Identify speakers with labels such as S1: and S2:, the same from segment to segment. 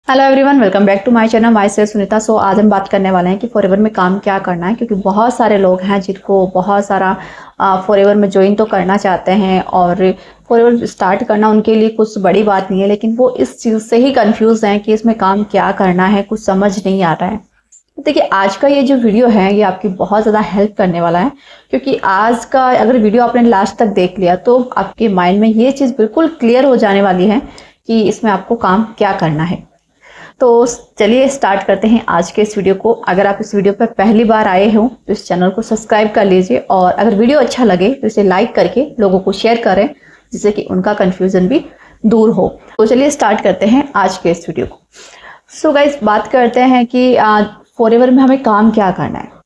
S1: Hello everyone, welcome back to my channel. Myself Sunita. So आज हम बात करने वाले हैं कि फॉरएवर में काम क्या करना है, क्योंकि बहुत सारे लोग हैं जिनको बहुत सारा फॉरएवर में ज्वाइन तो करना चाहते हैं और फॉरएवर स्टार्ट करना उनके लिए कुछ बड़ी बात नहीं है, लेकिन वो इस चीज़ से ही कंफ्यूज हैं कि इसमें काम क्या करना है, कुछ समझ नहीं आ रहा है। देखिए, आज का ये जो वीडियो है ये आपकी बहुत ज़्यादा हेल्प करने वाला है, क्योंकि आज का अगर वीडियो आपने लास्ट तक देख लिया तो आपके माइंड में ये चीज़ बिल्कुल क्लियर हो जाने वाली है कि इसमें आपको काम क्या करना है। तो चलिए स्टार्ट करते हैं आज के इस वीडियो को। अगर आप इस वीडियो पर पहली बार आए हो तो इस चैनल को सब्सक्राइब कर लीजिए, और अगर वीडियो अच्छा लगे तो इसे लाइक करके लोगों को शेयर करें, जिससे कि उनका कंफ्यूजन भी दूर हो। तो चलिए स्टार्ट करते हैं आज के इस वीडियो को। सो गाइस, बात करते हैं कि फॉरएवर में हमें काम क्या करना है।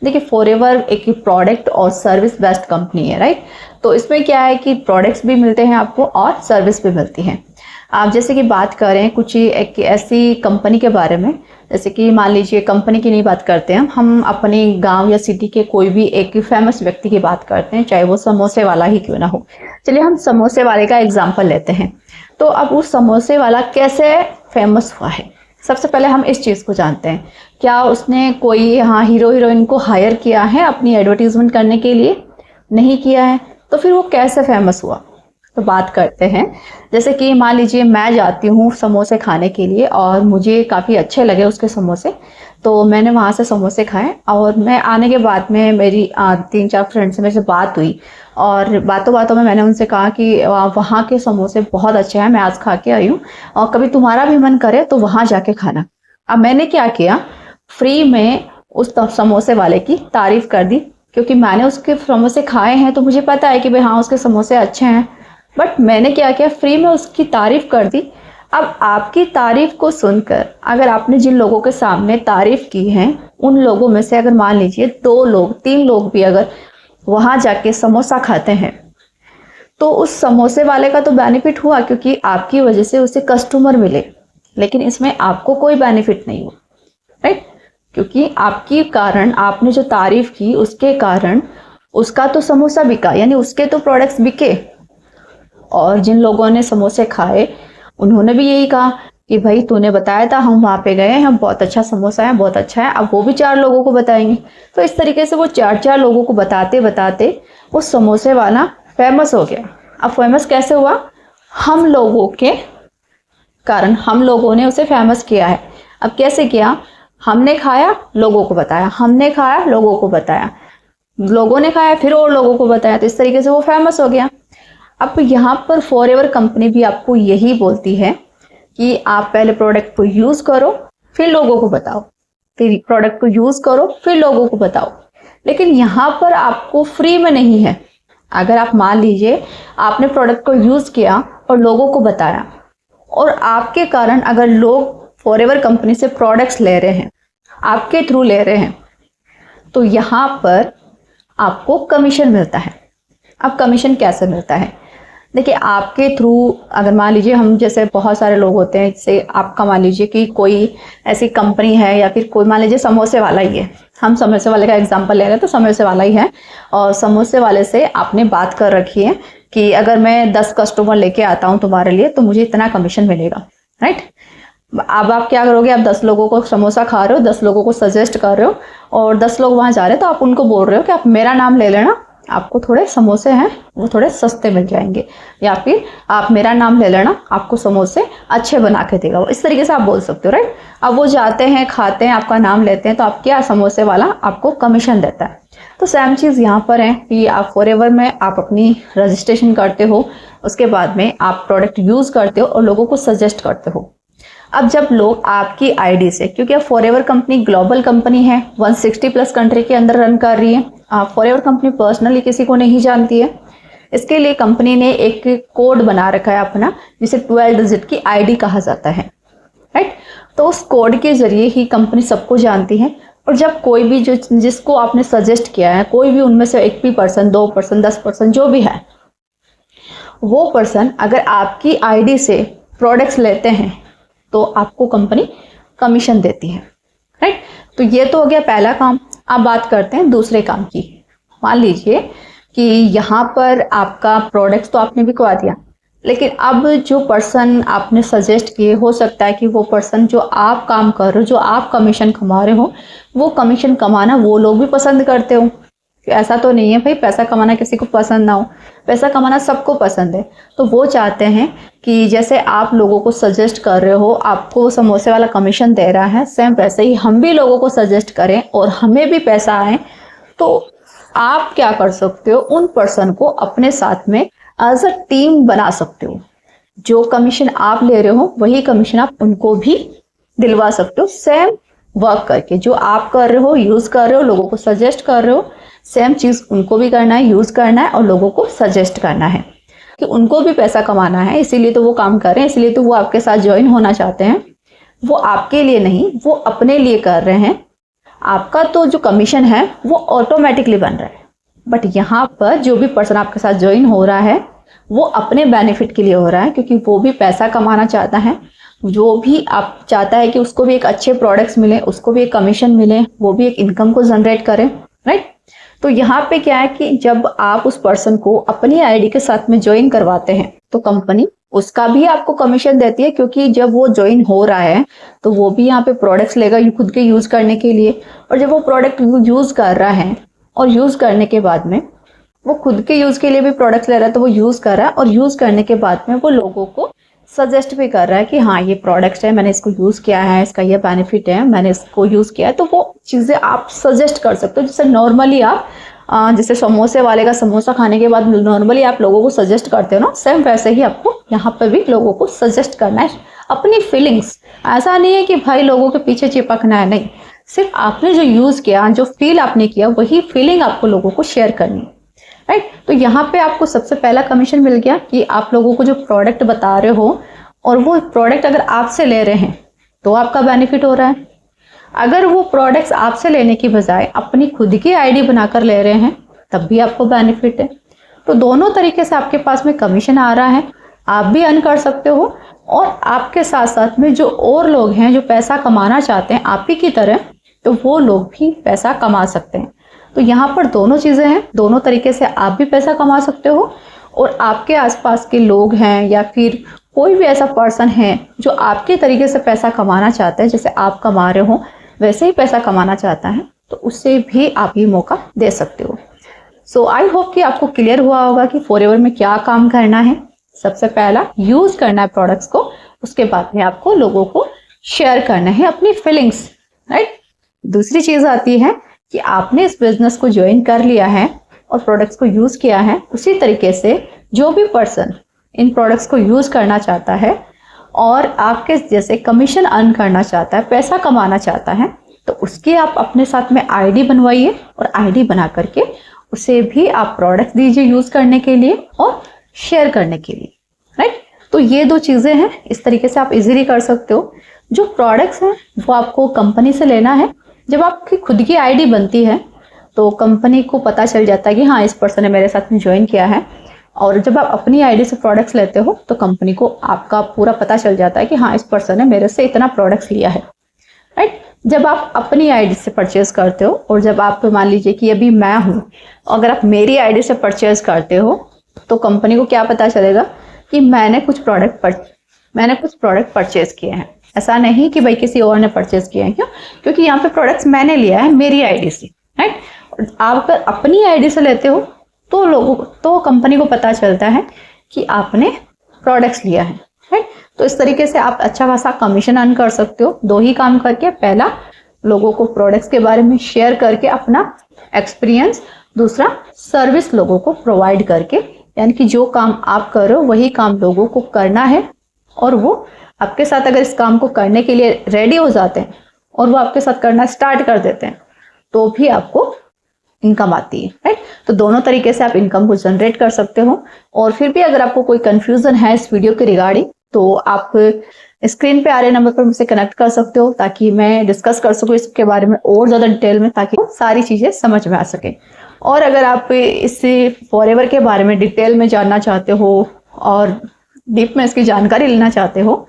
S1: देखिए, फॉरएवर एक प्रोडक्ट और सर्विस बेस्ड कंपनी है, राइट। तो इसमें क्या है कि प्रोडक्ट्स भी मिलते हैं आपको और सर्विस भी मिलती है। आप जैसे कि बात करें कुछ एक ऐसी कंपनी के बारे में, जैसे कि मान लीजिए, कंपनी की नहीं बात करते हैं हम अपने गांव या सिटी के कोई भी एक फेमस व्यक्ति की बात करते हैं, चाहे वो समोसे वाला ही क्यों ना हो। चलिए हम समोसे वाले का एग्जाम्पल लेते हैं। तो अब उस समोसे वाला कैसे फेमस हुआ है, सबसे पहले हम इस चीज़ को जानते हैं। क्या उसने कोई यहाँ हीरो हीरोइन को हायर किया है अपनी एडवर्टीजमेंट करने के लिए? नहीं किया है। तो फिर वो कैसे फेमस हुआ? तो बात करते हैं, जैसे कि मान लीजिए मैं जाती हूँ समोसे खाने के लिए और मुझे काफ़ी अच्छे लगे उसके समोसे, तो मैंने वहाँ से समोसे खाए और मैं आने के बाद में मेरी 3-4 फ्रेंड से मेरे से बात हुई, और बातों बातों में मैंने उनसे कहा कि वहाँ के समोसे बहुत अच्छे हैं, मैं आज खा के आई हूँ और कभी तुम्हारा भी मन करे तो वहाँ जाके खाना। अब मैंने क्या किया, फ्री में उस समोसे वाले की तारीफ कर दी, क्योंकि मैंने उसके समोसे खाए हैं तो मुझे पता है कि भाई हाँ उसके समोसे अच्छे हैं। बट मैंने क्या किया, फ्री में उसकी तारीफ कर दी। अब आपकी तारीफ को सुनकर अगर आपने जिन लोगों के सामने तारीफ की है, उन लोगों में से अगर मान लीजिए 2 लोग 3 लोग भी अगर वहां जाके समोसा खाते हैं, तो उस समोसे वाले का तो बेनिफिट हुआ, क्योंकि आपकी वजह से उसे कस्टमर मिले। लेकिन इसमें आपको कोई बेनिफिट नहीं हुआ, राइट। क्योंकि आपके कारण, आपने जो तारीफ की उसके कारण उसका तो समोसा बिका, यानी उसके तो प्रोडक्ट्स बिके, और जिन लोगों ने समोसे खाए उन्होंने भी यही कहा कि भाई तूने बताया था, हम वहाँ पे गए हैं, बहुत अच्छा समोसा है, बहुत अच्छा है। अब वो भी 4 लोगों को बताएंगे। तो इस तरीके से वो 4-4 लोगों को बताते बताते वो समोसे वाला फेमस हो गया। अब फेमस कैसे हुआ? हम लोगों के कारण, हम लोगों ने उसे फेमस किया है। अब कैसे किया? हमने खाया, लोगों को बताया, हमने खाया, लोगों को बताया, लोगों ने खाया, फिर और लोगों को बताया, तो इस तरीके से वो फेमस हो गया। अब यहाँ पर फॉरएवर कंपनी भी आपको यही बोलती है कि आप पहले प्रोडक्ट को यूज करो फिर लोगों को बताओ, फिर प्रोडक्ट को यूज करो फिर लोगों को बताओ। लेकिन यहाँ पर आपको फ्री में नहीं है। अगर आप मान लीजिए आपने प्रोडक्ट को यूज किया और लोगों को बताया, और आपके कारण अगर लोग फॉरएवर कंपनी से प्रोडक्ट्स ले रहे हैं, आपके थ्रू ले रहे हैं, तो यहाँ पर आपको कमीशन मिलता है। अब कमीशन कैसे मिलता है? देखिए, आपके थ्रू अगर मान लीजिए, हम जैसे बहुत सारे लोग होते हैं, जैसे आपका मान लीजिए कि कोई ऐसी कंपनी है, या फिर कोई मान लीजिए समोसे वाला ही है, हम समोसे वाले का एग्जांपल ले रहे हैं, तो समोसे वाला ही है, और समोसे वाले से आपने बात कर रखी है कि अगर मैं 10 कस्टमर लेके आता हूँ तुम्हारे लिए तो मुझे इतना कमीशन मिलेगा, राइट। अब आप क्या करोगे, आप 10 लोगों को समोसा खा रहे हो, 10 लोगों को सजेस्ट कर रहे हो, और 10 लोग वहाँ जा रहे हैं, तो आप उनको बोल रहे हो कि आप मेरा नाम ले लेना, आपको थोड़े समोसे हैं वो थोड़े सस्ते मिल जाएंगे, या फिर आप मेरा नाम ले लेना, आपको समोसे अच्छे बना के देगा वो। इस तरीके से आप बोल सकते हो, राइट। अब वो जाते हैं, खाते हैं, आपका नाम लेते हैं, तो आप क्या, समोसे वाला आपको कमीशन देता है। तो सेम चीज़ यहाँ पर है कि आप फॉरएवर में आप अपनी रजिस्ट्रेशन करते हो, उसके बाद में आप प्रोडक्ट यूज़ करते हो और लोगों को सजेस्ट करते हो। अब जब लोग आपकी आईडी से, क्योंकि अब फॉरएवर कंपनी ग्लोबल कंपनी है, 160+ कंट्री के अंदर रन कर रही है, फॉरएवर कंपनी पर्सनली किसी को नहीं जानती है। इसके लिए कंपनी ने एक कोड बना रखा है अपना, जिसे 12 डिजिट की आईडी कहा जाता है, राइट। तो उस कोड के जरिए ही कंपनी सबको जानती है, और जब कोई भी जिसको आपने सजेस्ट किया है, कोई भी उनमें से 1% 2% 10% जो भी है, वो पर्सन अगर आपकी आईडी से प्रोडक्ट्स लेते हैं तो आपको कंपनी कमीशन देती है, राइट। तो ये तो हो गया पहला काम। अब बात करते हैं दूसरे काम की। मान लीजिए कि यहाँ पर आपका प्रोडक्ट्स तो आपने बिकवा दिया, लेकिन अब जो पर्सन आपने सजेस्ट किए, हो सकता है कि वो पर्सन जो आप काम कर रहे हो, जो आप कमीशन कमा रहे हो, वो कमीशन कमाना वो लोग भी पसंद करते हो। ऐसा तो नहीं है भाई पैसा कमाना किसी को पसंद ना हो, पैसा कमाना सबको पसंद है। तो वो चाहते हैं कि जैसे आप लोगों को सजेस्ट कर रहे हो, आपको वो समोसे वाला कमीशन दे रहा है, सेम वैसे ही हम भी लोगों को सजेस्ट करें और हमें भी पैसा आए। तो आप क्या कर सकते हो, उन पर्सन को अपने साथ में एज अ टीम बना सकते हो। जो कमीशन आप ले रहे हो वही कमीशन आप उनको भी दिलवा सकते हो, सेम वर्क करके। जो आप कर रहे हो, यूज कर रहे हो, लोगों को सजेस्ट कर रहे हो, सेम चीज उनको भी करना है, यूज करना है और लोगों को सजेस्ट करना है कि उनको भी पैसा कमाना है। इसीलिए तो वो काम कर रहे हैं, इसीलिए तो वो आपके साथ ज्वाइन होना चाहते हैं। वो आपके लिए नहीं, वो अपने लिए कर रहे हैं। आपका तो जो कमीशन है वो ऑटोमेटिकली बन रहा है, बट यहाँ पर जो भी पर्सन आपके साथ ज्वाइन हो रहा है वो अपने बेनिफिट के लिए हो रहा है, क्योंकि वो भी पैसा कमाना चाहता है। जो भी आप चाहता है कि उसको भी एक अच्छे प्रोडक्ट्स मिले, उसको भी एक कमीशन मिले, वो भी एक इनकम को जनरेट करे, राइट। तो यहाँ पे क्या है कि जब आप उस पर्सन को अपनी आईडी के साथ में ज्वाइन करवाते हैं तो कंपनी उसका भी आपको कमीशन देती है, क्योंकि जब वो ज्वाइन हो रहा है तो वो भी यहाँ पे प्रोडक्ट्स लेगा खुद के यूज करने के लिए। और जब वो प्रोडक्ट यूज कर रहा है और यूज करने के बाद में वो खुद के यूज के लिए भी प्रोडक्ट्स ले रहा है, तो वो यूज कर रहा है और यूज करने के बाद में वो लोगों को सजेस्ट भी कर रहा है कि हाँ ये प्रोडक्ट्स है, मैंने इसको यूज किया है, इसका ये बेनिफिट है, मैंने इसको यूज किया है। तो वो चीजें आप सजेस्ट कर सकते हो, जैसे नॉर्मली आप जैसे समोसे वाले का समोसा खाने के बाद नॉर्मली आप लोगों को सजेस्ट करते हो ना, सेम वैसे ही आपको यहाँ पर भी लोगों को सजेस्ट करना है अपनी फीलिंग्स। ऐसा नहीं है कि भाई लोगों के पीछे चिपकना है, नहीं, सिर्फ आपने जो यूज किया, जो फील आपने किया, वही फीलिंग आपको लोगों को शेयर करनी है, राइट। तो यहाँ पे आपको सबसे पहला कमीशन मिल गया कि आप लोगों को जो प्रोडक्ट बता रहे हो और वो प्रोडक्ट अगर आपसे ले रहे हैं तो आपका बेनिफिट हो रहा है। अगर वो प्रोडक्ट्स आपसे लेने की बजाय अपनी खुद की आईडी बनाकर ले रहे हैं तब भी आपको बेनिफिट है। तो दोनों तरीके से आपके पास में कमीशन आ रहा है, आप भी अर्न कर सकते हो और आपके साथ साथ में जो और लोग हैं जो पैसा कमाना चाहते हैं आप ही की तरह, तो वो लोग भी पैसा कमा सकते हैं। तो यहाँ पर दोनों चीज़ें हैं, दोनों तरीके से आप भी पैसा कमा सकते हो और आपके आसपास के लोग हैं या फिर कोई भी ऐसा पर्सन है जो आपके तरीके से पैसा कमाना चाहता है, जैसे आप कमा रहे हो वैसे ही पैसा कमाना चाहता है, तो उससे भी आप ये मौका दे सकते हो। सो आई होप कि आपको क्लियर हुआ होगा कि फॉरएवर में क्या काम करना है। सबसे पहला यूज करना है प्रोडक्ट्स को, उसके बाद में आपको लोगों को शेयर करना है अपनी फीलिंग्स, राइट। दूसरी चीज आती है कि आपने इस बिजनेस को ज्वाइन कर लिया है और प्रोडक्ट्स को यूज किया है, उसी तरीके से जो भी पर्सन इन प्रोडक्ट्स को यूज करना चाहता है और आपके जैसे कमीशन अर्न करना चाहता है, पैसा कमाना चाहता है, तो उसकी आप अपने साथ में आईडी बनवाइए और आईडी बना करके उसे भी आप प्रोडक्ट्स दीजिए यूज करने के लिए और शेयर करने के लिए, राइट। तो ये दो चीजें हैं, इस तरीके से आप इजीली कर सकते हो। जो प्रोडक्ट्स हैं वो आपको कंपनी से लेना है। जब आपकी खुद की आईडी बनती है तो कंपनी को पता चल जाता है कि हाँ इस पर्सन ने मेरे साथ में ज्वाइन किया है, और जब आप अपनी आईडी से प्रोडक्ट्स लेते हो तो कंपनी को आपका पूरा पता चल जाता है कि हाँ इस पर्सन ने मेरे से इतना प्रोडक्ट्स लिया है, राइट। जब आप अपनी आईडी से परचेज करते हो और जब आप मान लीजिए कि अभी मैं हूँ, अगर आप मेरी आईडी से परचेज करते हो तो कंपनी को क्या पता चलेगा कि मैंने कुछ प्रोडक्ट परचेज किए हैं। ऐसा नहीं कि भाई किसी और ने परचेज किए हैं, क्यों? क्योंकि यहाँ पे प्रोडक्ट्स मैंने लिया है मेरी आईडी से, राइट। आप अगर अपनी आईडी से लेते हो तो कंपनी को पता चलता है कि आपने प्रोडक्ट्स लिया है, राइट। तो इस तरीके से आप अच्छा खासा कमीशन अर्न कर सकते हो दो ही काम करके। पहला, लोगों को प्रोडक्ट्स के बारे में शेयर करके अपना एक्सपीरियंस, दूसरा सर्विस लोगों को प्रोवाइड करके, यानी कि जो काम आप कर रहे हो वही काम लोगों को करना है और वो आपके साथ अगर इस काम को करने के लिए रेडी हो जाते हैं और वो आपके साथ करना स्टार्ट कर देते हैं तो भी आपको इनकम आती है, राइट। तो दोनों तरीके से आप इनकम को जनरेट कर सकते हो। और फिर भी अगर आपको कोई कंफ्यूजन है इस वीडियो के रिगार्डिंग तो आप स्क्रीन पे आ रहे नंबर पर मुझसे कनेक्ट कर सकते हो ताकि मैं डिस्कस कर सकूं इसके बारे में और ज्यादा डिटेल में, ताकि सारी चीजें समझ में आ सके। और अगर आप इस फॉरएवर के बारे में डिटेल में जानना चाहते हो और डीप में इसकी जानकारी लेना चाहते हो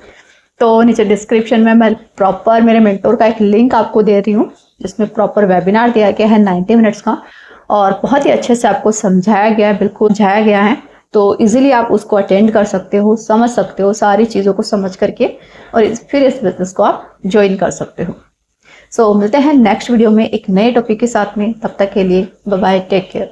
S1: तो नीचे डिस्क्रिप्शन में मैं प्रॉपर मेरे मेंटोर का एक लिंक आपको दे रही हूँ जिसमें प्रॉपर वेबिनार दिया गया है 90 मिनट्स का और बहुत ही अच्छे से आपको समझाया गया है, बिल्कुल समझाया गया है। तो इजीली आप उसको अटेंड कर सकते हो, समझ सकते हो सारी चीज़ों को समझ करके, और फिर इस बिजनेस को आप ज्वाइन कर सकते हो। सो मिलते हैं नेक्स्ट वीडियो में एक नए टॉपिक के साथ में। तब तक के लिए बाय बाय, टेक केयर।